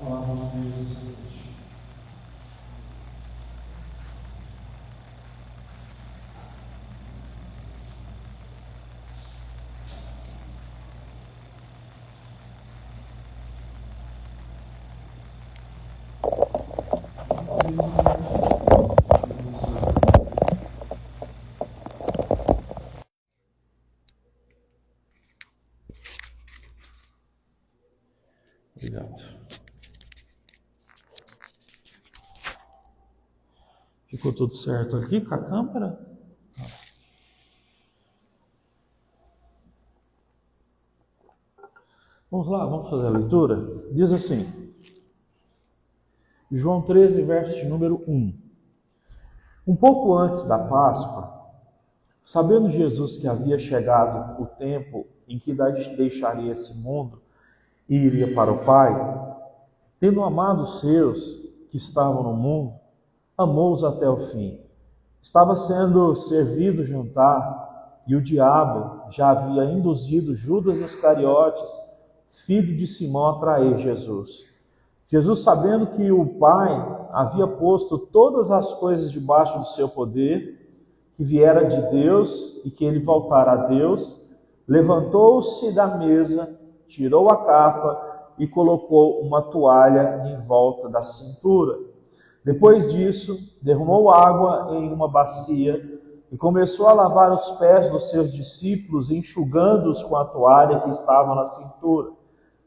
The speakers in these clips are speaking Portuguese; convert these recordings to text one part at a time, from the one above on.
palavra de Deus essa noite. Obrigado. Ficou tudo certo aqui com a câmera? Vamos lá, vamos fazer a leitura? Diz assim, João 13, verso de número 1. Um pouco antes da Páscoa, sabendo Jesus que havia chegado o tempo em que deixaria esse mundo e iria para o Pai, tendo amado os seus que estavam no mundo, amou-os até o fim. Estava sendo servido o jantar e o diabo já havia induzido Judas Iscariotes, filho de Simão, a trair Jesus. Jesus, sabendo que o Pai havia posto todas as coisas debaixo do seu poder, que viera de Deus e que ele voltara a Deus, levantou-se da mesa, tirou a capa e colocou uma toalha em volta da cintura. Depois disso, derramou água em uma bacia e começou a lavar os pés dos seus discípulos, enxugando-os com a toalha que estava na cintura.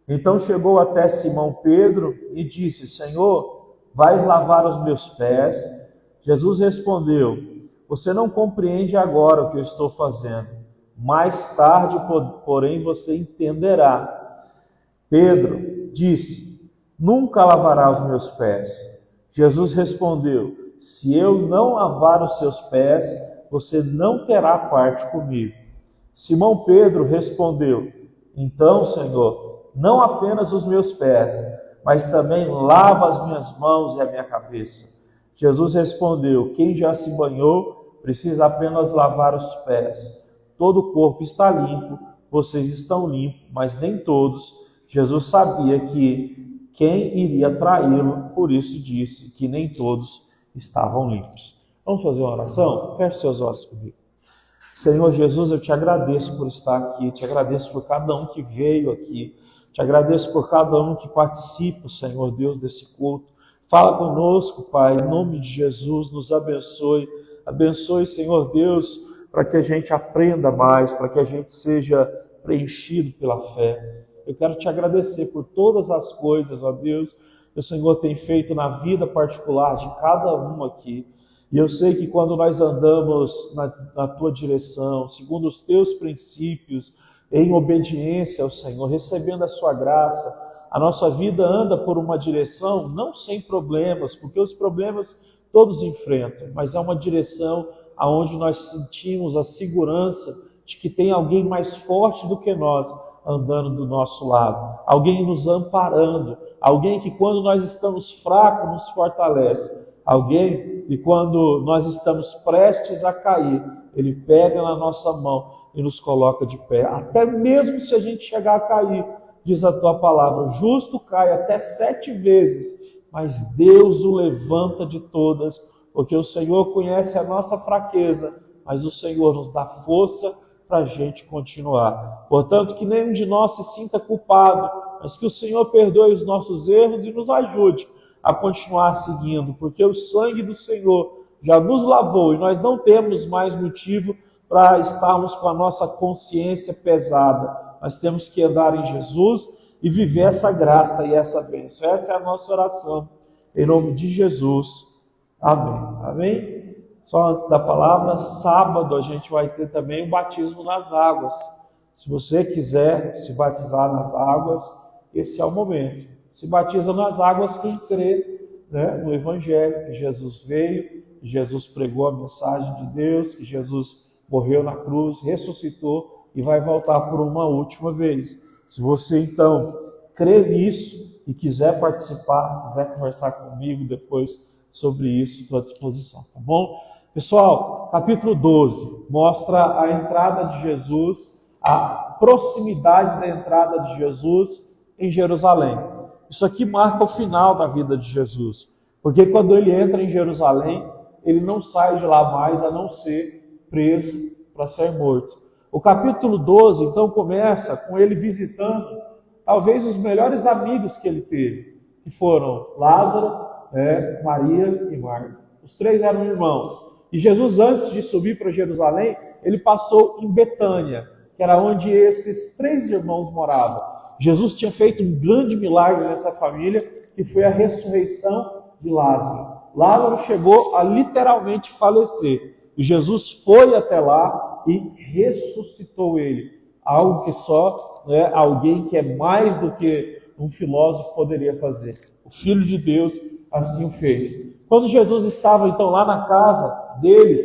Então chegou até Simão Pedro e disse: Senhor, vais lavar os meus pés? Jesus respondeu: Você não compreende agora o que eu estou fazendo. Mais tarde, porém, você entenderá. Pedro disse: Nunca lavará os meus pés. Jesus respondeu: Se eu não lavar os seus pés, você não terá parte comigo. Simão Pedro respondeu: Então, Senhor, não apenas os meus pés, mas também lava as minhas mãos e a minha cabeça. Jesus respondeu: Quem já se banhou precisa apenas lavar os pés. Todo o corpo está limpo, vocês estão limpos, mas nem todos. Jesus sabia que quem iria traí-lo, por isso disse que nem todos estavam limpos. Vamos fazer uma oração? Feche seus olhos comigo. Senhor Jesus, eu te agradeço por estar aqui, te agradeço por cada um que veio aqui, te agradeço por cada um que participa, Senhor Deus, desse culto. Fala conosco, Pai, em nome de Jesus, nos abençoe. Abençoe, Senhor Deus, para que a gente aprenda mais, para que a gente seja preenchido pela fé. Eu quero te agradecer por todas as coisas, ó Deus, que o Senhor tem feito na vida particular de cada um aqui. E eu sei que quando nós andamos na tua direção, segundo os teus princípios, em obediência ao Senhor, recebendo a sua graça, a nossa vida anda por uma direção não sem problemas, porque os problemas todos enfrentam, mas é uma direção aonde nós sentimos a segurança de que tem alguém mais forte do que nós andando do nosso lado, alguém nos amparando, alguém que quando nós estamos fracos nos fortalece, alguém que quando nós estamos prestes a cair, ele pega na nossa mão e nos coloca de pé, até mesmo se a gente chegar a cair, diz a tua palavra, o justo cai até 7 vezes, mas Deus o levanta de todas, porque o Senhor conhece a nossa fraqueza, mas o Senhor nos dá força para a gente continuar. Portanto, que nenhum de nós se sinta culpado, mas que o Senhor perdoe os nossos erros e nos ajude a continuar seguindo, porque o sangue do Senhor já nos lavou e nós não temos mais motivo para estarmos com a nossa consciência pesada. Nós temos que andar em Jesus e viver essa graça e essa bênção. Essa é a nossa oração, em nome de Jesus. Amém. Amém? Só antes da palavra, sábado a gente vai ter também o batismo nas águas. Se você quiser se batizar nas águas, esse é o momento. Se batiza nas águas quem crê, no Evangelho, que Jesus veio, que Jesus pregou a mensagem de Deus, que Jesus morreu na cruz, ressuscitou e vai voltar por uma última vez. Se você então crê nisso e quiser participar, quiser conversar comigo depois sobre isso, estou à disposição, tá bom? Pessoal, capítulo 12 mostra a entrada de Jesus, a proximidade da entrada de Jesus em Jerusalém. Isso aqui marca o final da vida de Jesus. Porque quando ele entra em Jerusalém, ele não sai de lá mais a não ser preso para ser morto. O capítulo 12, então, começa com ele visitando talvez os melhores amigos que ele teve, que foram Lázaro, Maria e Marta. Os três eram irmãos. E Jesus, antes de subir para Jerusalém, ele passou em Betânia, que era onde esses três irmãos moravam. Jesus tinha feito um grande milagre nessa família, que foi a ressurreição de Lázaro. Lázaro chegou a literalmente falecer. E Jesus foi até lá e ressuscitou ele. Algo que só alguém que é mais do que um filósofo poderia fazer. O Filho de Deus assim o fez. Quando Jesus estava então lá na casa deles,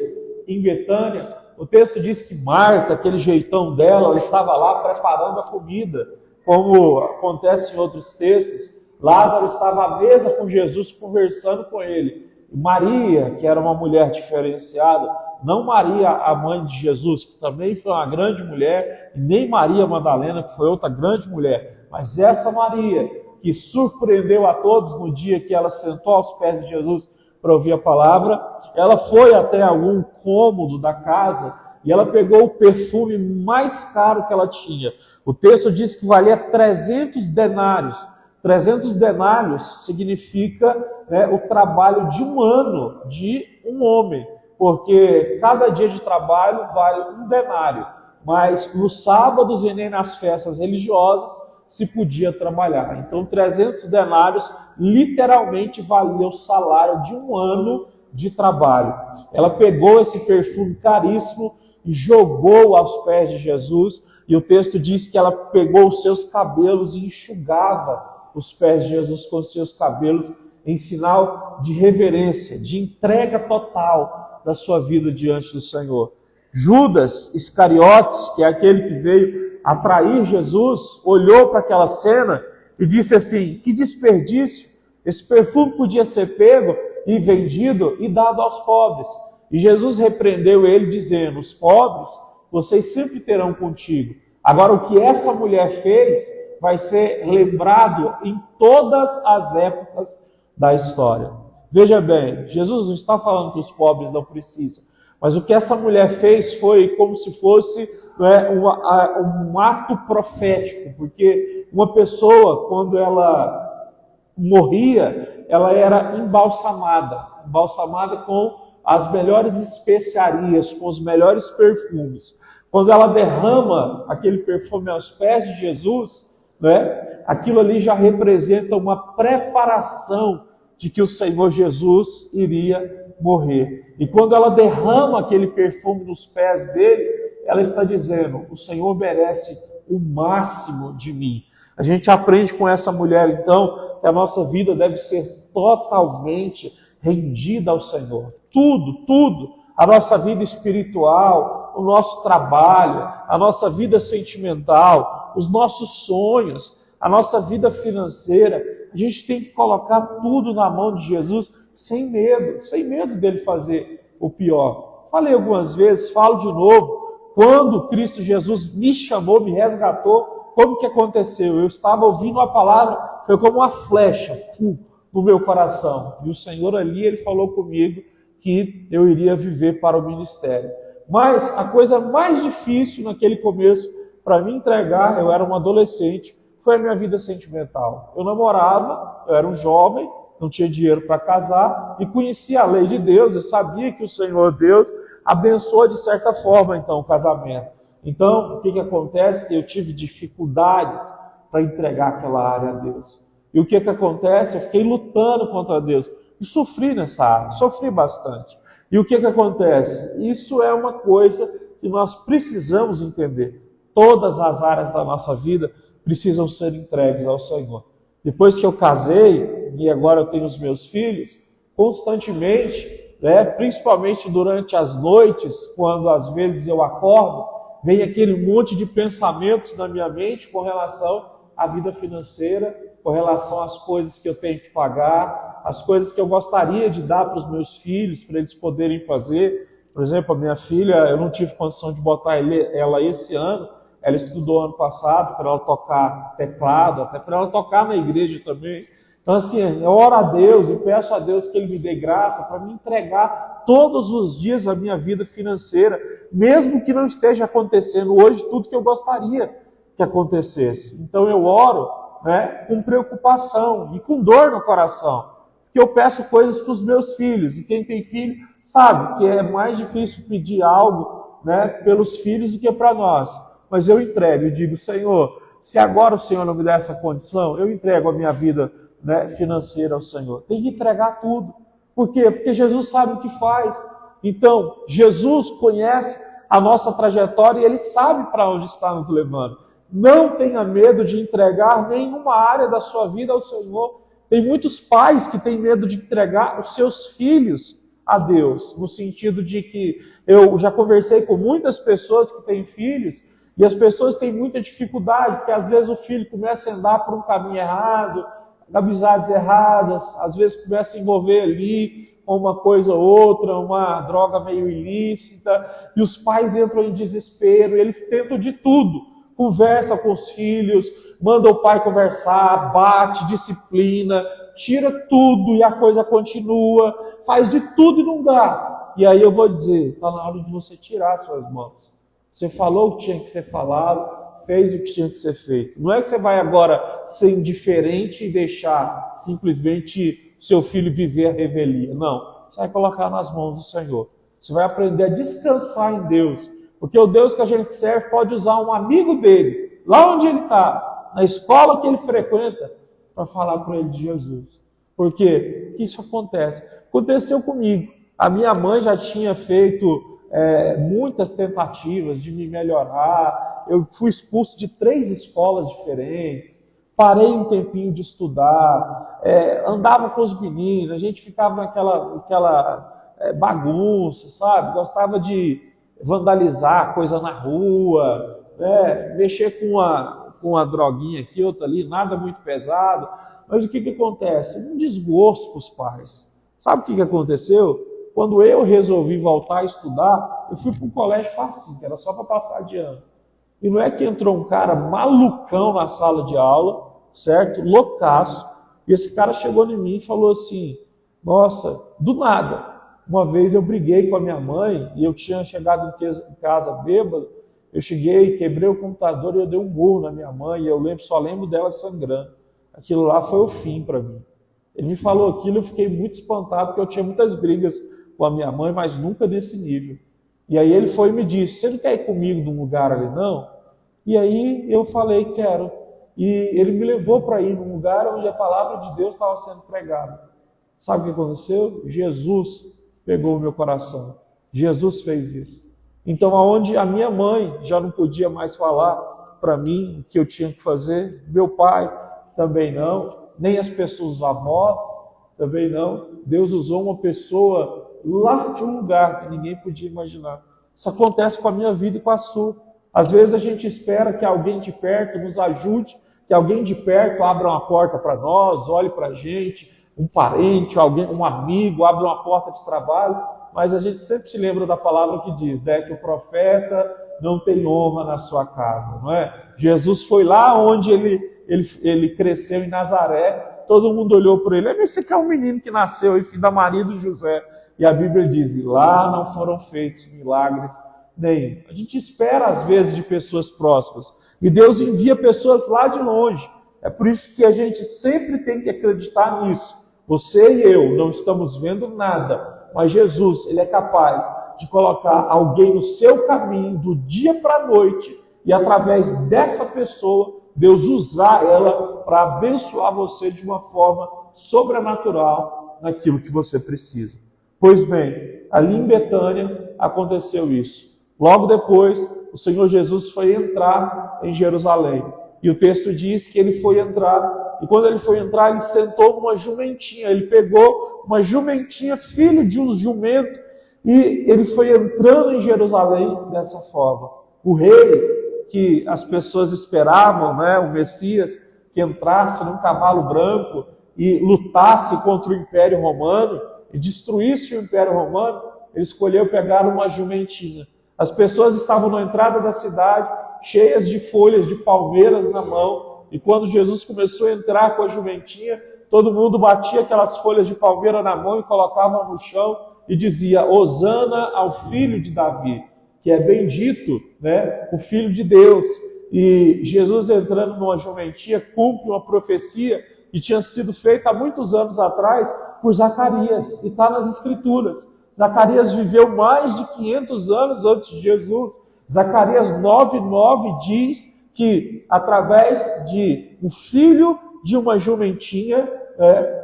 em Betânia, o texto diz que Marta, aquele jeitão dela, ela estava lá preparando a comida, como acontece em outros textos. Lázaro estava à mesa com Jesus, conversando com ele. E Maria, que era uma mulher diferenciada, não Maria, a mãe de Jesus, que também foi uma grande mulher, e nem Maria Madalena, que foi outra grande mulher, mas essa Maria, que surpreendeu a todos no dia que ela sentou aos pés de Jesus para ouvir a palavra, ela foi até algum cômodo da casa e ela pegou o perfume mais caro que ela tinha. O texto diz que valia 300 denários. 300 denários significa o trabalho de um ano de um homem, porque cada dia de trabalho vale um denário, mas nos sábados e nem nas festas religiosas se podia trabalhar. Então 300 denários literalmente valia o salário de um ano de trabalho. Ela pegou esse perfume caríssimo e jogou aos pés de Jesus, e o texto diz que ela pegou os seus cabelos e enxugava os pés de Jesus com os seus cabelos em sinal de reverência, de entrega total da sua vida diante do Senhor. Judas Iscariotes, que é aquele que veio atrair Jesus, olhou para aquela cena e disse assim: que desperdício, esse perfume podia ser pego e vendido e dado aos pobres. E Jesus repreendeu ele dizendo: os pobres vocês sempre terão contigo. Agora o que essa mulher fez vai ser lembrado em todas as épocas da história. Veja bem, Jesus não está falando que os pobres não precisam, mas o que essa mulher fez foi como se fosse um ato profético, porque uma pessoa, quando ela morria, ela era embalsamada com as melhores especiarias, com os melhores perfumes. Quando ela derrama aquele perfume aos pés de Jesus, aquilo ali já representa uma preparação de que o Senhor Jesus iria morrer. E quando ela derrama aquele perfume nos pés dele, ela está dizendo: o Senhor merece o máximo de mim. A gente aprende com essa mulher, então, que a nossa vida deve ser totalmente rendida ao Senhor. Tudo, a nossa vida espiritual, o nosso trabalho, a nossa vida sentimental, os nossos sonhos, a nossa vida financeira, a gente tem que colocar tudo na mão de Jesus sem medo dele fazer o pior. Falei algumas vezes, falo de novo, quando Cristo Jesus me chamou, me resgatou, como que aconteceu? Eu estava ouvindo a palavra, foi como uma flecha no meu coração, e o Senhor ali, ele falou comigo que eu iria viver para o ministério. Mas a coisa mais difícil naquele começo, para me entregar, eu era um adolescente, foi a minha vida sentimental. Eu namorava, eu era um jovem, não tinha dinheiro para casar, e conhecia a lei de Deus, eu sabia que o Senhor Deus abençoa de certa forma então o casamento. Então, o que acontece? Eu tive dificuldades para entregar aquela área a Deus. E o que acontece? Eu fiquei lutando contra Deus. E sofri nessa área, sofri bastante. E o que acontece? Isso é uma coisa que nós precisamos entender. Todas as áreas da nossa vida precisam ser entregues ao Senhor. Depois que eu casei, e agora eu tenho os meus filhos, constantemente, principalmente durante as noites, quando às vezes eu acordo, vem aquele monte de pensamentos na minha mente com relação à vida financeira, com relação às coisas que eu tenho que pagar, as coisas que eu gostaria de dar para os meus filhos, para eles poderem fazer. Por exemplo, a minha filha, eu não tive condição de botar ela esse ano, ela estudou ano passado para ela tocar teclado, até para ela tocar na igreja também. Então, assim, eu oro a Deus e peço a Deus que Ele me dê graça para me entregar todos os dias a minha vida financeira, mesmo que não esteja acontecendo hoje tudo que eu gostaria que acontecesse. Então, eu oro, né, com preocupação e com dor no coração, porque eu peço coisas para os meus filhos, e quem tem filho sabe que é mais difícil pedir algo, né, pelos filhos do que para nós. Mas eu entrego e digo, Senhor, se agora o Senhor não me der essa condição, eu entrego a minha vida, né, financeira ao Senhor. Tem que entregar tudo. Por quê? Porque Jesus sabe o que faz. Então, Jesus conhece a nossa trajetória e Ele sabe para onde está nos levando. Não tenha medo de entregar nenhuma área da sua vida ao Senhor. Tem muitos pais que têm medo de entregar os seus filhos a Deus, no sentido de que eu já conversei com muitas pessoas que têm filhos e as pessoas têm muita dificuldade, porque às vezes o filho começa a andar por um caminho errado, amizades erradas, às vezes começa a envolver ali com uma coisa ou outra, uma droga meio ilícita, e os pais entram em desespero, eles tentam de tudo, conversa com os filhos, manda o pai conversar, bate, disciplina, tira tudo e a coisa continua, faz de tudo e não dá. E aí eu vou dizer, está na hora de você tirar suas mãos. Você falou o que tinha que ser falado, fez o que tinha que ser feito. Não é que você vai agora ser indiferente e deixar simplesmente seu filho viver a revelia. Não. Você vai colocar nas mãos do Senhor. Você vai aprender a descansar em Deus. Porque o Deus que a gente serve pode usar um amigo dele, lá onde ele está, na escola que ele frequenta, para falar para ele de Jesus. Por quê? Porque isso acontece. Aconteceu comigo. A minha mãe já tinha feito muitas tentativas de me melhorar. Eu fui expulso de 3 escolas diferentes, parei um tempinho de estudar, andava com os meninos, a gente ficava naquela bagunça, sabe? Gostava de vandalizar coisa na rua, mexer com uma droguinha aqui, outra ali, nada muito pesado. Mas o que acontece? Um desgosto para os pais. Sabe o que aconteceu? Quando eu resolvi voltar a estudar, eu fui para um colégio facinho, que era só para passar de ano. E não é que entrou um cara malucão na sala de aula, certo? Loucaço. E esse cara chegou em mim e falou assim, nossa, do nada. Uma vez eu briguei com a minha mãe e eu tinha chegado em casa bêbado. Eu cheguei, quebrei o computador e eu dei um murro na minha mãe e eu só lembro dela sangrando. Aquilo lá foi o fim para mim. Ele me falou aquilo e eu fiquei muito espantado, porque eu tinha muitas brigas com a minha mãe, mas nunca desse nível. E aí ele foi e me disse, você não quer ir comigo num lugar ali não? E aí eu falei, quero. E ele me levou para ir num lugar onde a palavra de Deus estava sendo pregada. Sabe o que aconteceu? Jesus pegou o meu coração. Jesus fez isso. Então, aonde a minha mãe já não podia mais falar para mim o que eu tinha que fazer, meu pai também não, nem as pessoas, os avós também não. Deus usou uma pessoa lá de um lugar que ninguém podia imaginar. Isso acontece com a minha vida e com a sua. Às vezes a gente espera que alguém de perto nos ajude, que alguém de perto abra uma porta para nós, olhe para a gente, um parente, alguém, um amigo, abra uma porta de trabalho, mas a gente sempre se lembra da palavra que diz, né, que o profeta não tem honra na sua casa, não é? Jesus foi lá onde ele cresceu em Nazaré, todo mundo olhou para ele, esse aqui é um menino que nasceu, filho da Maria e do José. E a Bíblia diz, e lá não foram feitos milagres nenhum. A gente espera às vezes de pessoas próximas, e Deus envia pessoas lá de longe. É por isso que a gente sempre tem que acreditar nisso. Você e eu não estamos vendo nada, mas Jesus, Ele é capaz de colocar alguém no seu caminho do dia para a noite, e através dessa pessoa, Deus usar ela para abençoar você de uma forma sobrenatural naquilo que você precisa. Pois bem, ali em Betânia aconteceu isso. Logo depois, o Senhor Jesus foi entrar em Jerusalém. E o texto diz que ele foi entrar, e quando ele foi entrar, ele sentou numa jumentinha. Ele pegou uma jumentinha, filho de um jumento, e ele foi entrando em Jerusalém dessa forma. O rei que as pessoas esperavam, né, o Messias, que entrasse num cavalo branco e lutasse contra o Império Romano, e destruísse o Império Romano, ele escolheu pegar uma jumentinha. As pessoas estavam na entrada da cidade cheias de folhas de palmeiras na mão. E quando Jesus começou a entrar com a jumentinha, todo mundo batia aquelas folhas de palmeira na mão e colocava no chão e dizia: Hosana ao filho de Davi, que é bendito, né, o Filho de Deus. E Jesus entrando numa jumentinha cumpre uma profecia que tinha sido feita há muitos anos atrás por Zacarias, e está nas Escrituras. Zacarias viveu mais de 500 anos antes de Jesus. Zacarias 9:9 diz que através de um filho de uma jumentinha,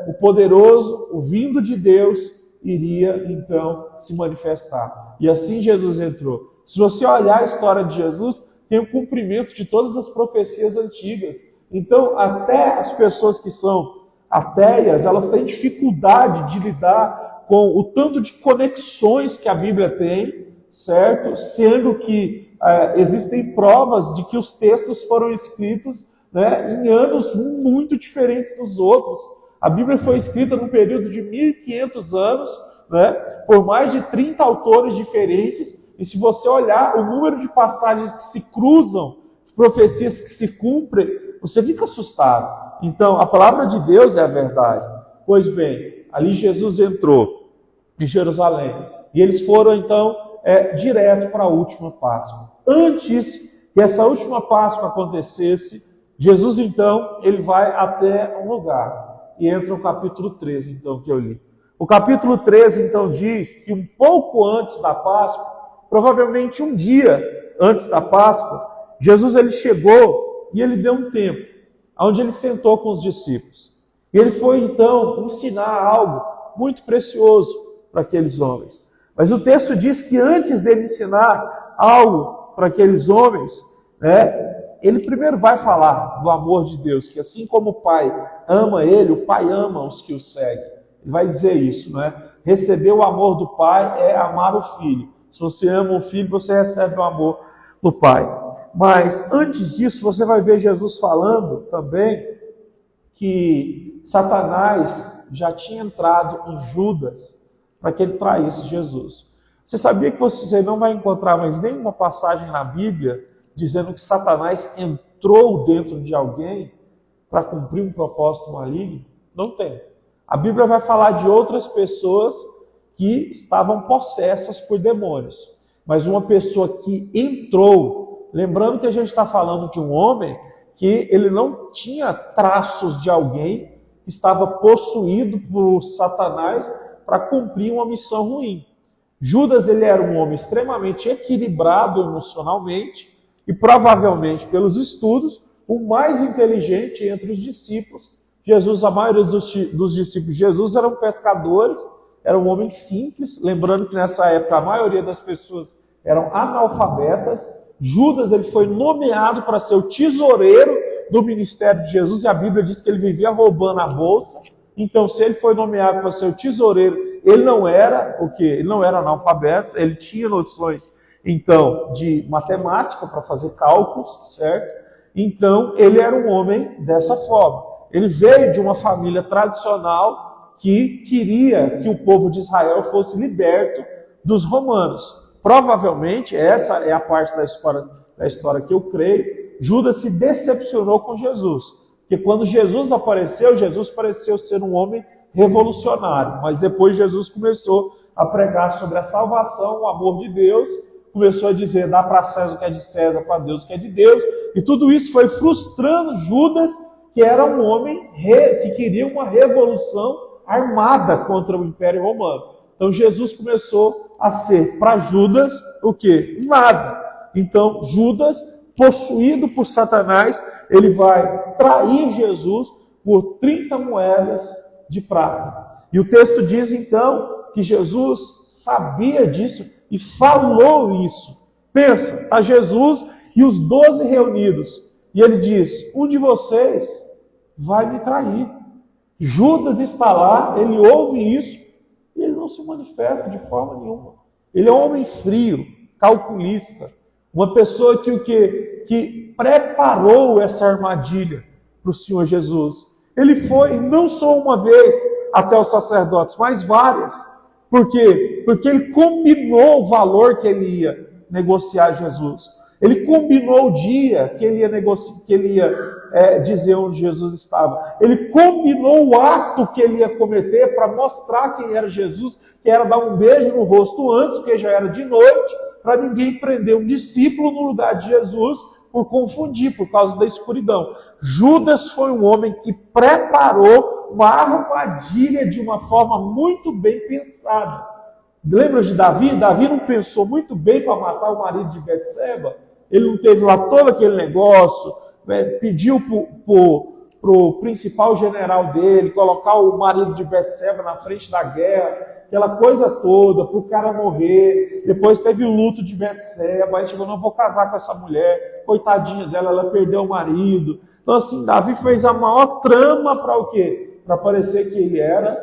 o poderoso, o vindo de Deus, iria então se manifestar. E assim Jesus entrou. Se você olhar a história de Jesus, tem o cumprimento de todas as profecias antigas. Então, até as pessoas que são ateias, elas têm dificuldade de lidar com o tanto de conexões que a Bíblia tem, certo? Sendo que existem provas de que os textos foram escritos, né, em anos muito diferentes dos outros. A Bíblia foi escrita num período de 1.500 anos, né, por mais de 30 autores diferentes, e se você olhar o número de passagens que se cruzam, de profecias que se cumprem, você fica assustado. Então, a palavra de Deus é a verdade. Pois bem, ali Jesus entrou em Jerusalém, e eles foram então direto para a última Páscoa. Antes que essa última Páscoa acontecesse, Jesus então, ele vai até um lugar, e entra o capítulo 13, então, que eu li. O capítulo 13, então, diz que um pouco antes da Páscoa, provavelmente um dia antes da Páscoa, Jesus ele chegou e ele deu um tempo, onde ele sentou com os discípulos. E ele foi, então, ensinar algo muito precioso para aqueles homens. Mas o texto diz que antes dele ensinar algo para aqueles homens, ele primeiro vai falar do amor de Deus, que assim como o Pai ama ele, o Pai ama os que o seguem. Ele vai dizer isso, Receber o amor do Pai é amar o Filho. Se você ama o Filho, você recebe o amor do Pai. Mas antes disso, você vai ver Jesus falando também que Satanás já tinha entrado em Judas para que ele traísse Jesus. Você sabia que você não vai encontrar mais nenhuma passagem na Bíblia dizendo que Satanás entrou dentro de alguém para cumprir um propósito maligno? Não tem. A Bíblia vai falar de outras pessoas que estavam possessas por demônios. Mas uma pessoa que entrou, lembrando que a gente está falando de um homem que ele não tinha traços de alguém que estava possuído por Satanás para cumprir uma missão ruim. Judas ele era um homem extremamente equilibrado emocionalmente e provavelmente, pelos estudos, o mais inteligente entre os discípulos. Jesus, a maioria dos discípulos de Jesus eram pescadores, eram homens simples, lembrando que nessa época a maioria das pessoas eram analfabetas. Judas ele foi nomeado para ser o tesoureiro do ministério de Jesus, e a Bíblia diz que ele vivia roubando a bolsa. Então, se ele foi nomeado para ser o tesoureiro, ele não era o quê? Ele não era analfabeto, ele tinha noções, então, de matemática para fazer cálculos, certo? Então, ele era um homem dessa forma. Ele veio de uma família tradicional que queria que o povo de Israel fosse liberto dos romanos. Provavelmente, essa é a parte da história que eu creio, Judas se decepcionou com Jesus. Porque quando Jesus pareceu ser um homem revolucionário. Mas depois Jesus começou a pregar sobre a salvação, o amor de Deus, começou a dizer, dá para César o que é de César, para Deus o que é de Deus. E tudo isso foi frustrando Judas, que era um homem que queria uma revolução armada contra o Império Romano. Então Jesus começou a ser para Judas o quê? Nada. Então Judas, possuído por Satanás, ele vai trair Jesus por 30 moedas de prata. E o texto diz então que Jesus sabia disso e falou isso. Pensa, a Jesus e os 12 reunidos. E ele diz, um de vocês vai me trair. Judas está lá, ele ouve isso, e ele não se manifesta de forma nenhuma. Ele é um homem frio, calculista, uma pessoa que preparou essa armadilha para o Senhor Jesus. Ele foi não só uma vez até os sacerdotes, mas várias. Por quê? Porque ele combinou o valor que ele ia negociar Jesus. Ele combinou o dia que ele ia negociar, que ele ia dizer onde Jesus estava. Ele combinou o ato que ele ia cometer para mostrar quem era Jesus, que era dar um beijo no rosto antes, porque já era de noite, para ninguém prender um discípulo no lugar de Jesus por confundir, por causa da escuridão. Judas foi um homem que preparou uma armadilha de uma forma muito bem pensada. Lembra de Davi? Davi não pensou muito bem para matar o marido de Betseba? Ele não teve lá todo aquele negócio, pediu para o principal general dele colocar o marido de Betseba na frente da guerra, aquela coisa toda, para o cara morrer. Depois teve o luto de Betseba, aí chegou, não vou casar com essa mulher, coitadinha dela, ela perdeu o marido. Então assim, Davi fez a maior trama para o quê? Para parecer que ele era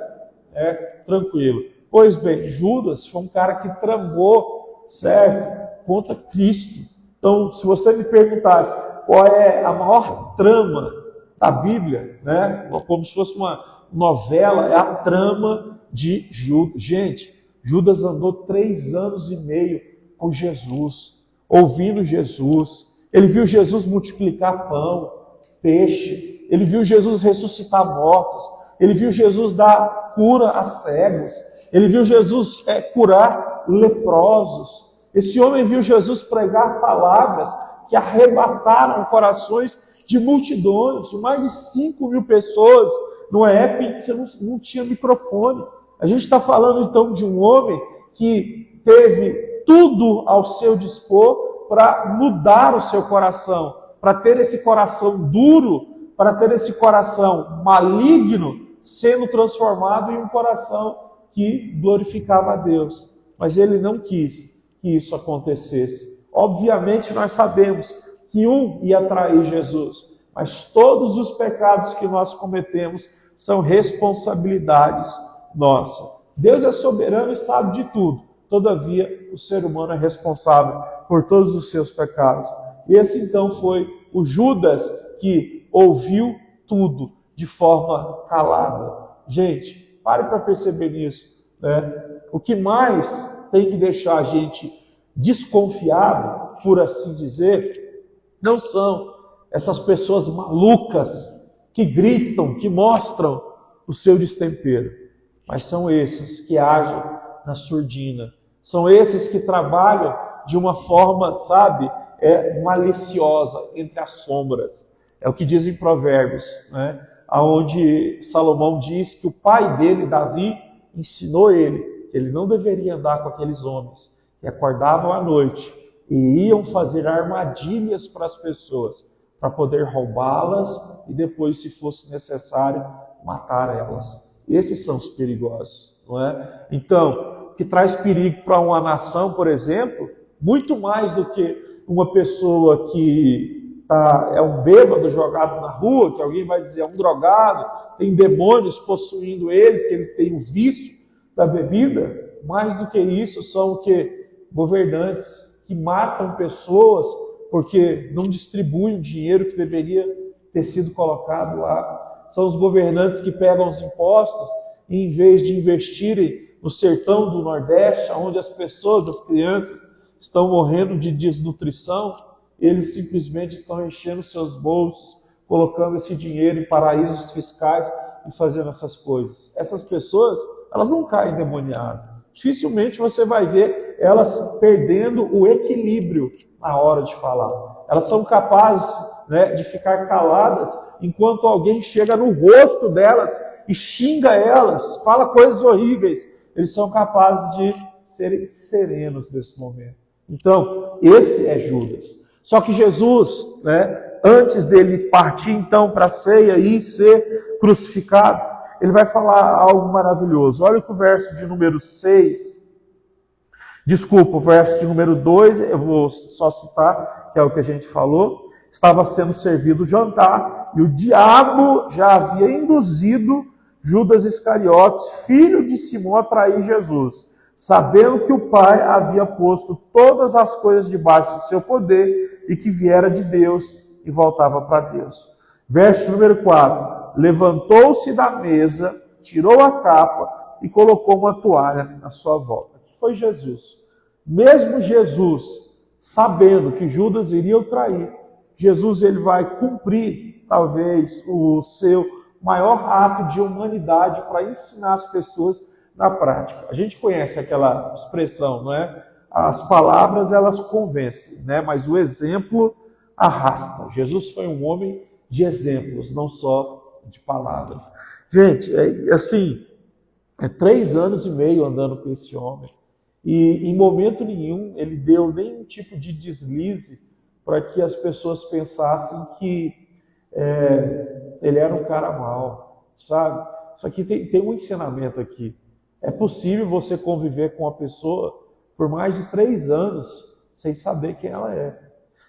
tranquilo. Pois bem, Judas foi um cara que tramou, certo, contra Cristo. Então, se você me perguntasse qual é a maior trama da Bíblia, né, como se fosse uma novela, é a trama de Judas. Gente, Judas andou 3 anos e meio com Jesus, ouvindo Jesus. Ele viu Jesus multiplicar pão, peixe. Ele viu Jesus ressuscitar mortos. Ele viu Jesus dar cura a cegos. Ele viu Jesus curar leprosos. Esse homem viu Jesus pregar palavras que arrebataram corações de multidões, de mais de 5.000 pessoas. Numa época em que você não tinha microfone. A gente está falando então de um homem que teve tudo ao seu dispor para mudar o seu coração, para ter esse coração duro, para ter esse coração maligno, sendo transformado em um coração que glorificava a Deus. Mas ele não quis que isso acontecesse. Obviamente nós sabemos que um ia trair Jesus, mas todos os pecados que nós cometemos são responsabilidades nossa. Deus é soberano e sabe de tudo. Todavia, o ser humano é responsável por todos os seus pecados. E esse então foi o Judas que ouviu tudo de forma calada. Gente, pare para perceber nisso, né? O que mais tem que deixar a gente desconfiado, por assim dizer, não são essas pessoas malucas que gritam, que mostram o seu destempero, mas são esses que agem na surdina, são esses que trabalham de uma forma, sabe, maliciosa, entre as sombras. É o que diz em Provérbios, né? Onde Salomão diz que o pai dele, Davi, ensinou ele que ele não deveria andar com aqueles homens que acordavam à noite e iam fazer armadilhas para as pessoas, para poder roubá-las e depois, se fosse necessário, matar elas. Esses são os perigosos, não é? Então, o que traz perigo para uma nação, por exemplo, muito mais do que uma pessoa que é um bêbado jogado na rua, que alguém vai dizer é um drogado, tem demônios possuindo ele, que ele tem o vício da bebida. Mais do que isso, são o que? Governantes que matam pessoas porque não distribuem o dinheiro que deveria ter sido colocado lá. São os governantes que pegam os impostos e, em vez de investirem no sertão do Nordeste, onde as pessoas, as crianças, estão morrendo de desnutrição, eles simplesmente estão enchendo seus bolsos, colocando esse dinheiro em paraísos fiscais e fazendo essas coisas. Essas pessoas, elas não caem endemoniadas. Dificilmente você vai ver elas perdendo o equilíbrio na hora de falar. Elas são capazes, né, de ficar caladas enquanto alguém chega no rosto delas e xinga elas, fala coisas horríveis. Eles são capazes de serem serenos nesse momento. Então, esse é Judas. Só que Jesus, né, antes dele partir então para a ceia e ser crucificado, ele vai falar algo maravilhoso. Olha que o verso de número 6, desculpa, o verso de número 2, eu vou só citar, que é o que a gente falou. Estava sendo servido o jantar e o diabo já havia induzido Judas Iscariotes, filho de Simão, a trair Jesus, sabendo que o Pai havia posto todas as coisas debaixo do seu poder e que viera de Deus e voltava para Deus. Verso número 4. Levantou-se da mesa, tirou a capa e colocou uma toalha na sua volta. Que foi Jesus. Mesmo Jesus sabendo que Judas iria o trair, Jesus ele vai cumprir, talvez, o seu maior ato de humanidade para ensinar as pessoas na prática. A gente conhece aquela expressão, não é? As palavras, elas convencem, né? Mas o exemplo arrasta. Jesus foi um homem de exemplos, não só de palavras. Gente, assim, 3 anos e meio andando com esse homem. E em momento nenhum ele deu nenhum tipo de deslize para que as pessoas pensassem que ele era um cara mau, sabe? Isso aqui tem um ensinamento aqui. É possível você conviver com uma pessoa por mais de 3 anos sem saber quem ela é.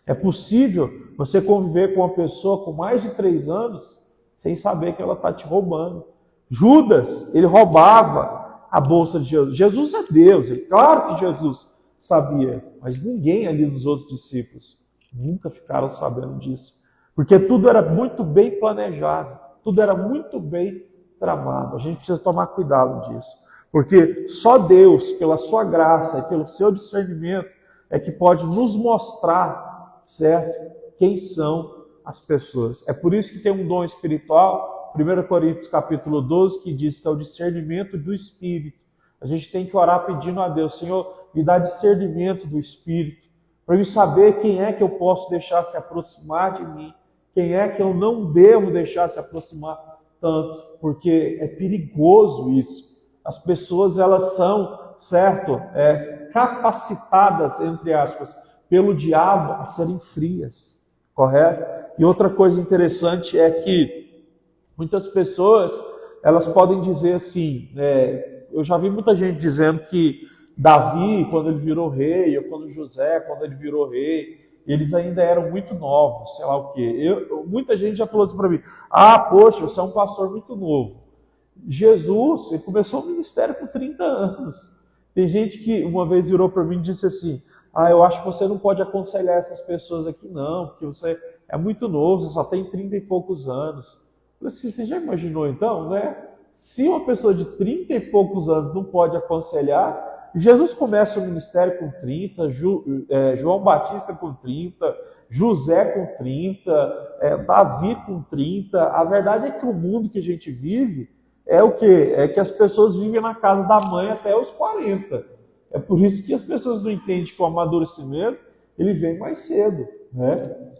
É possível você conviver com uma pessoa com mais de 3 anos sem saber que ela está te roubando. Judas, ele roubava a bolsa de Jesus. Jesus é Deus, claro que Jesus sabia, mas ninguém ali dos outros discípulos nunca ficaram sabendo disso. Porque tudo era muito bem planejado, tudo era muito bem tramado. A gente precisa tomar cuidado disso. Porque só Deus, pela sua graça e pelo seu discernimento, é que pode nos mostrar, certo, quem são as pessoas. É por isso que tem um dom espiritual, 1 Coríntios capítulo 12, que diz que é o discernimento do Espírito. A gente tem que orar pedindo a Deus, Senhor, me dá discernimento do Espírito, para eu saber quem é que eu posso deixar se aproximar de mim, quem é que eu não devo deixar se aproximar tanto, porque é perigoso isso. As pessoas, elas são, certo, capacitadas, entre aspas, pelo diabo a serem frias, correto? E outra coisa interessante é que muitas pessoas, elas podem dizer assim, eu já vi muita gente dizendo que Davi, quando ele virou rei, ou quando José, quando ele virou rei, eles ainda eram muito novos, sei lá o quê. Muita gente já falou assim para mim, poxa, você é um pastor muito novo. Jesus, ele começou o ministério com 30 anos. Tem gente que uma vez virou para mim e disse assim, eu acho que você não pode aconselhar essas pessoas aqui não, porque você é muito novo, você só tem 30 e poucos anos. Eu falei assim, você já imaginou então, né? Se uma pessoa de 30 e poucos anos não pode aconselhar, Jesus começa o ministério com 30, João Batista com 30, José com 30, Davi com 30. A verdade é que o mundo que a gente vive é o quê? É que as pessoas vivem na casa da mãe até os 40. É por isso que as pessoas não entendem que o amadurecimento ele vem mais cedo, né?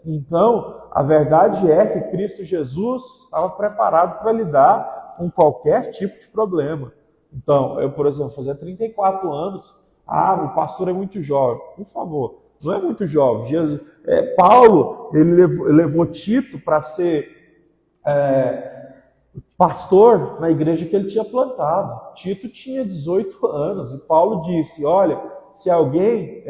Então, a verdade é que Cristo Jesus estava preparado para lidar com qualquer tipo de problema. Então, eu, por exemplo, fazer 34 anos, o pastor é muito jovem. Por favor, não é muito jovem. Paulo, ele levou Tito para ser pastor na igreja que ele tinha plantado. Tito tinha 18 anos e Paulo disse, olha, se alguém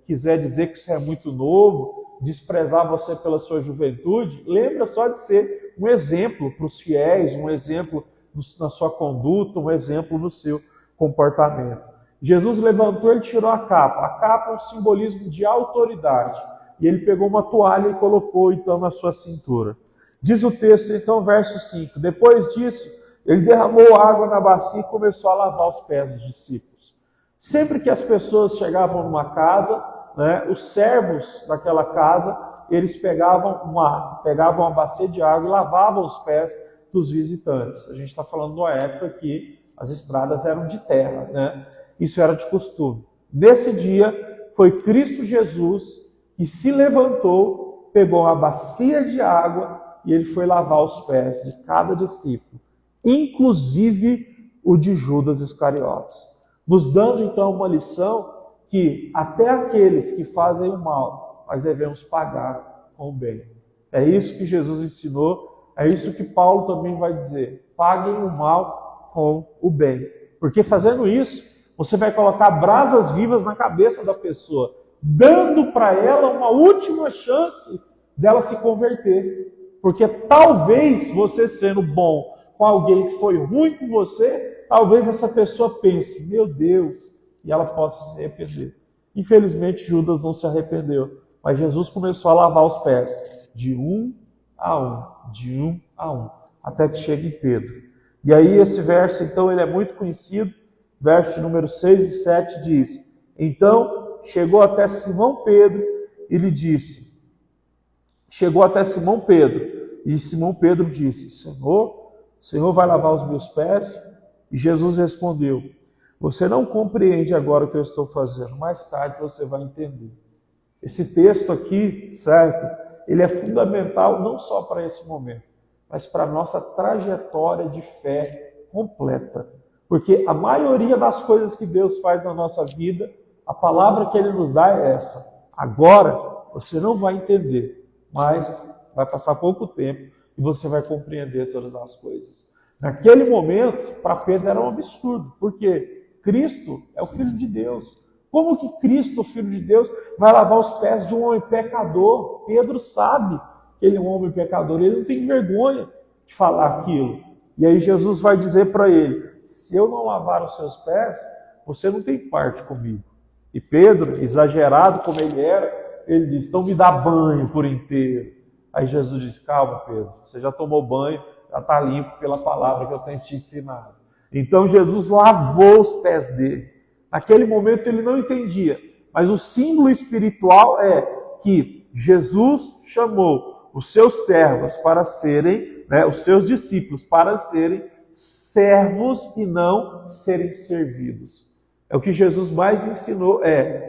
quiser dizer que você é muito novo, desprezar você pela sua juventude, lembra só de ser um exemplo para os fiéis, um exemplo na sua conduta, um exemplo no seu comportamento. Jesus levantou, ele tirou a capa. A capa é um simbolismo de autoridade. E ele pegou uma toalha e colocou então na sua cintura. Diz o texto, então, verso 5. Depois disso, ele derramou água na bacia e começou a lavar os pés dos discípulos. Sempre que as pessoas chegavam numa casa, né, os servos daquela casa, eles pegavam uma bacia de água e lavavam os pés dos visitantes. A gente está falando de uma época que as estradas eram de terra, né? Isso era de costume. Nesse dia, foi Cristo Jesus que se levantou, pegou uma bacia de água e ele foi lavar os pés de cada discípulo, inclusive o de Judas Iscariotes, nos dando então uma lição que até aqueles que fazem o mal, nós devemos pagar com o bem. É isso que Jesus ensinou, é isso que Paulo também vai dizer. Paguem o mal com o bem. Porque fazendo isso, você vai colocar brasas vivas na cabeça da pessoa, dando para ela uma última chance dela se converter. Porque talvez você sendo bom com alguém que foi ruim com você, talvez essa pessoa pense, meu Deus, e ela possa se arrepender. Infelizmente, Judas não se arrependeu, mas Jesus começou a lavar os pés, de um a um, até que chegue em Pedro. E aí esse verso, então, ele é muito conhecido, verso número 6 e 7 diz, então chegou até Simão Pedro e lhe disse, e Simão Pedro disse, Senhor, o Senhor vai lavar os meus pés? E Jesus respondeu, você não compreende agora o que eu estou fazendo, mais tarde você vai entender. Esse texto aqui, certo? Ele é fundamental não só para esse momento, mas para a nossa trajetória de fé completa. Porque a maioria das coisas que Deus faz na nossa vida, a palavra que Ele nos dá é essa. Agora, você não vai entender, mas vai passar pouco tempo e você vai compreender todas as coisas. Naquele momento, para Pedro era um absurdo, porque Cristo é o Filho de Deus. Como que Cristo, o Filho de Deus, vai lavar os pés de um homem pecador? Pedro sabe que ele é um homem pecador, ele não tem vergonha de falar aquilo. E aí Jesus vai dizer para ele, se eu não lavar os seus pés, você não tem parte comigo. E Pedro, exagerado como ele era, ele diz, então me dá banho por inteiro. Aí Jesus diz, calma Pedro, você já tomou banho, já está limpo pela palavra que eu tenho te ensinado. Então Jesus lavou os pés dele. Naquele momento ele não entendia, mas o símbolo espiritual é que Jesus chamou os seus servos para serem, os seus discípulos para serem servos e não serem servidos. É o que Jesus mais ensinou,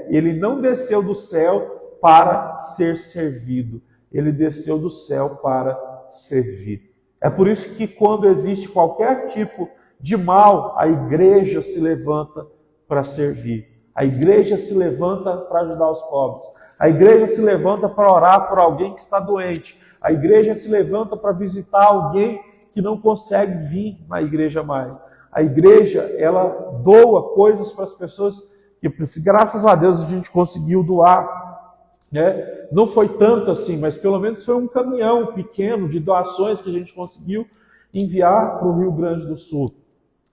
ele não desceu do céu para ser servido, ele desceu do céu para servir. É por isso que quando existe qualquer tipo de mal, a igreja se levanta para servir. A igreja se levanta para ajudar os pobres. A igreja se levanta para orar por alguém que está doente. A igreja se levanta para visitar alguém que não consegue vir na igreja mais. A igreja, ela doa coisas para as pessoas que precisam. Graças a Deus a gente conseguiu doar, né? Não foi tanto assim, mas pelo menos foi um caminhão pequeno de doações que a gente conseguiu enviar para o Rio Grande do Sul.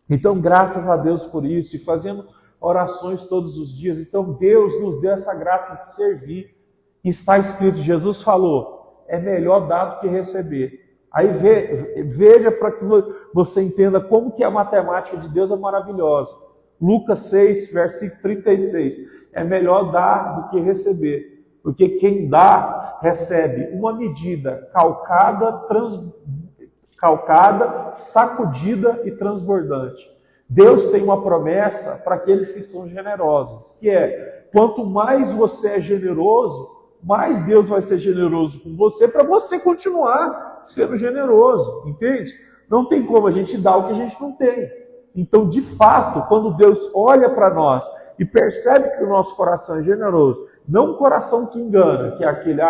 Então, graças a Deus por isso, e fazendo orações todos os dias. Então, Deus nos deu essa graça de servir. Está escrito, Jesus falou, é melhor dar do que receber. Aí veja para que você entenda como que a matemática de Deus é maravilhosa. Lucas 6, versículo 36. É melhor dar do que receber. Porque quem dá, recebe uma medida calcada, sacudida e transbordante. Deus tem uma promessa para aqueles que são generosos, que é, quanto mais você é generoso, mais Deus vai ser generoso com você, para você continuar sendo generoso, entende? Não tem como a gente dar o que a gente não tem. Então, de fato, quando Deus olha para nós e percebe que o nosso coração é generoso, não um coração que engana, que é aquele,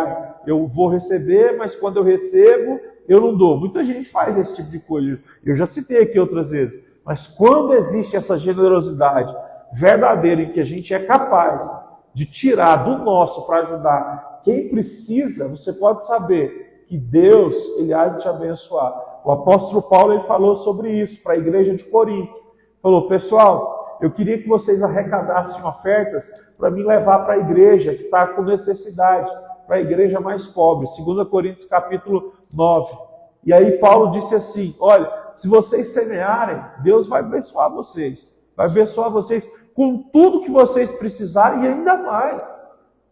eu vou receber, mas quando eu recebo, eu não dou. Muita gente faz esse tipo de coisa, eu já citei aqui outras vezes. Mas quando existe essa generosidade verdadeira em que a gente é capaz de tirar do nosso para ajudar quem precisa, você pode saber que Deus, Ele há de te abençoar. O apóstolo Paulo ele falou sobre isso para a igreja de Corinto. Falou, pessoal, eu queria que vocês arrecadassem ofertas para me levar para a igreja que está com necessidade, para a igreja mais pobre. 2 Coríntios capítulo 9. E aí Paulo disse assim, olha, se vocês semearem, Deus vai abençoar vocês. Vai abençoar vocês com tudo que vocês precisarem e ainda mais.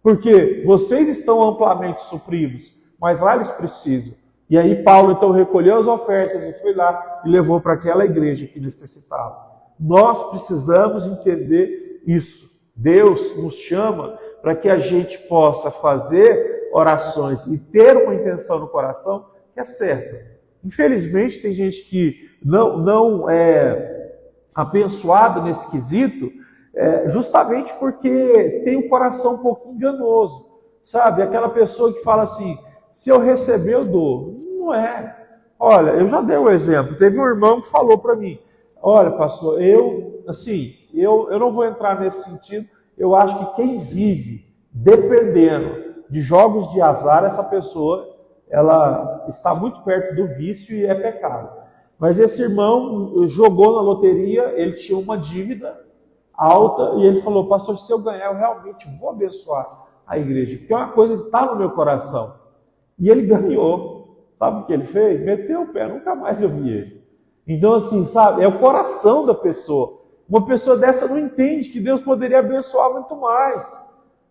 Porque vocês estão amplamente supridos, mas lá eles precisam. E aí Paulo então recolheu as ofertas e foi lá e levou para aquela igreja que necessitava. Nós precisamos entender isso. Deus nos chama para que a gente possa fazer orações e ter uma intenção no coração que é certa. Infelizmente, tem gente que não é abençoada nesse quesito, justamente porque tem um coração um pouco enganoso, sabe? Aquela pessoa que fala assim, se eu receber, eu dou. Não é. Olha, eu já dei um exemplo. Teve um irmão que falou para mim, olha, pastor, eu não vou entrar nesse sentido, eu acho que quem vive dependendo de jogos de azar, essa pessoa ela está muito perto do vício e é pecado. Mas esse irmão jogou na loteria, ele tinha uma dívida alta e ele falou, pastor, se eu ganhar, eu realmente vou abençoar a igreja, porque é uma coisa que está no meu coração. E ele ganhou. Sabe o que ele fez? Meteu o pé, nunca mais eu vi ele. Então, assim, sabe, é o coração da pessoa. Uma pessoa dessa não entende que Deus poderia abençoar muito mais.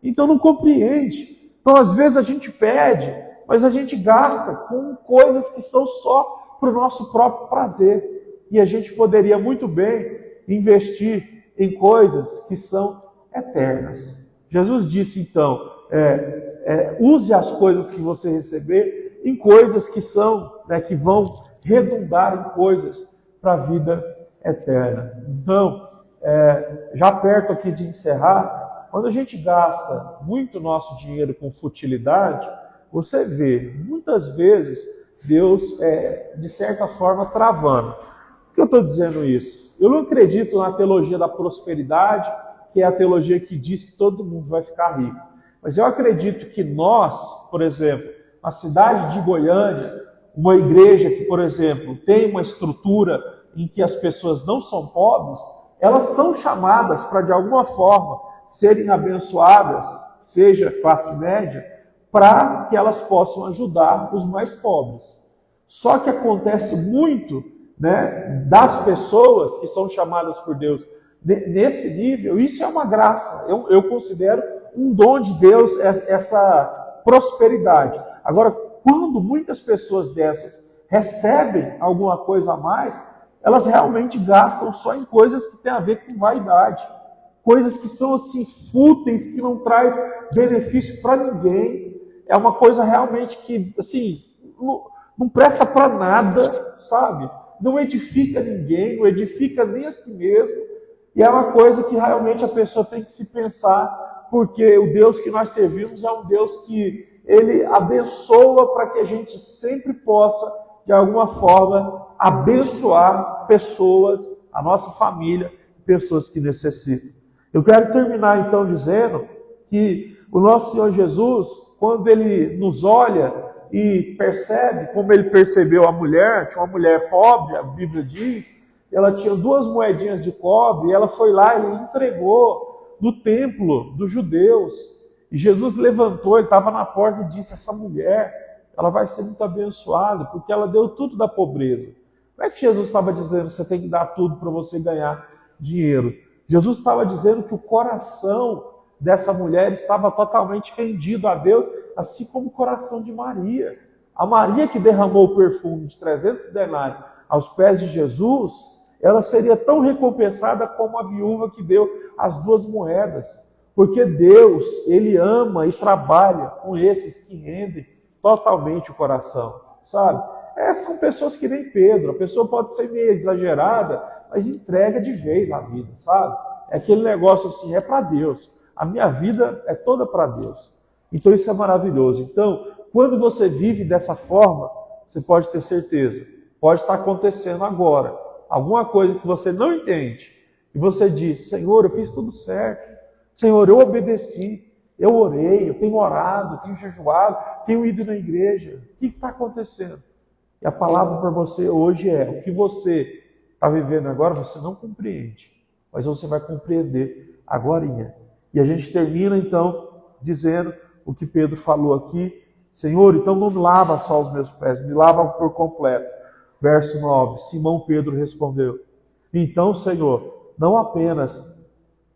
Então não compreende. Então às vezes a gente pede, mas a gente gasta com coisas que são só para o nosso próprio prazer. E a gente poderia muito bem investir em coisas que são eternas. Jesus disse então, use as coisas que você receber em coisas que são, que vão redundar em coisas para a vida eterna. Então, já perto aqui de encerrar, quando a gente gasta muito nosso dinheiro com futilidade, você vê, muitas vezes, Deus, de certa forma, travando. Por que eu estou dizendo isso? Eu não acredito na teologia da prosperidade, que é a teologia que diz que todo mundo vai ficar rico. Mas eu acredito que nós, por exemplo, na cidade de Goiânia, uma igreja que, por exemplo, tem uma estrutura em que as pessoas não são pobres, elas são chamadas para, de alguma forma, serem abençoadas, seja classe média, para que elas possam ajudar os mais pobres. Só que acontece muito, das pessoas que são chamadas por Deus nesse nível, isso é uma graça. Eu considero um dom de Deus essa prosperidade. Agora, quando muitas pessoas dessas recebem alguma coisa a mais, elas realmente gastam só em coisas que têm a ver com vaidade. Coisas que são assim fúteis, que não traz benefício para ninguém. É uma coisa realmente que assim, não presta para nada, sabe? Não edifica ninguém, não edifica nem a si mesmo. E é uma coisa que realmente a pessoa tem que se pensar, porque o Deus que nós servimos é um Deus que Ele abençoa para que a gente sempre possa, de alguma forma, abençoar pessoas, a nossa família, pessoas que necessitam. Eu quero terminar então dizendo que o nosso Senhor Jesus, quando Ele nos olha e percebe, como Ele percebeu a mulher, tinha uma mulher pobre, a Bíblia diz, ela tinha 2 moedinhas de cobre, e ela foi lá e entregou no templo dos judeus. E Jesus levantou, ele estava na porta e disse, essa mulher, ela vai ser muito abençoada, porque ela deu tudo da pobreza. Não é que Jesus estava dizendo que você tem que dar tudo para você ganhar dinheiro. Jesus estava dizendo que o coração dessa mulher estava totalmente rendido a Deus, assim como o coração de Maria. A Maria que derramou o perfume de 300 denários aos pés de Jesus, ela seria tão recompensada como a viúva que deu as 2 moedas. Porque Deus, Ele ama e trabalha com esses que rendem totalmente o coração, sabe? São pessoas que nem Pedro. A pessoa pode ser meio exagerada, mas entrega de vez a vida, sabe? É aquele negócio assim, é para Deus. A minha vida é toda para Deus. Então isso é maravilhoso. Então, quando você vive dessa forma, você pode ter certeza, pode estar acontecendo agora alguma coisa que você não entende, e você diz, Senhor, eu fiz tudo certo, Senhor, eu obedeci, eu orei, eu tenho orado, eu tenho jejuado, tenho ido na igreja, o que está acontecendo? E a palavra para você hoje é, o que você está vivendo agora, você não compreende, mas você vai compreender agorinha. E a gente termina então dizendo o que Pedro falou aqui, Senhor, então não lava só os meus pés, me lava por completo. Verso 9, Simão Pedro respondeu, então, Senhor, não apenas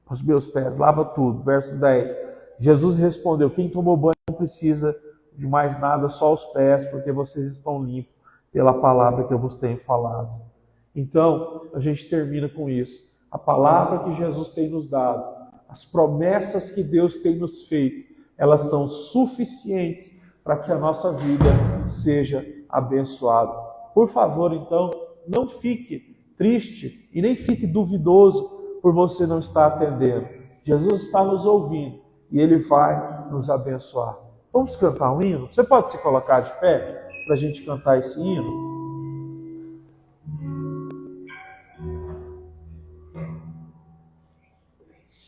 os meus pés, lava tudo. Verso 10, Jesus respondeu, quem tomou banho não precisa de mais nada, só os pés, porque vocês estão limpos pela palavra que eu vos tenho falado. Então, a gente termina com isso. A palavra que Jesus tem nos dado, as promessas que Deus tem nos feito, elas são suficientes para que a nossa vida seja abençoada. Por favor, então, não fique triste e nem fique duvidoso por você não estar atendendo. Jesus está nos ouvindo e Ele vai nos abençoar. Vamos cantar um hino? Você pode se colocar de pé para a gente cantar esse hino?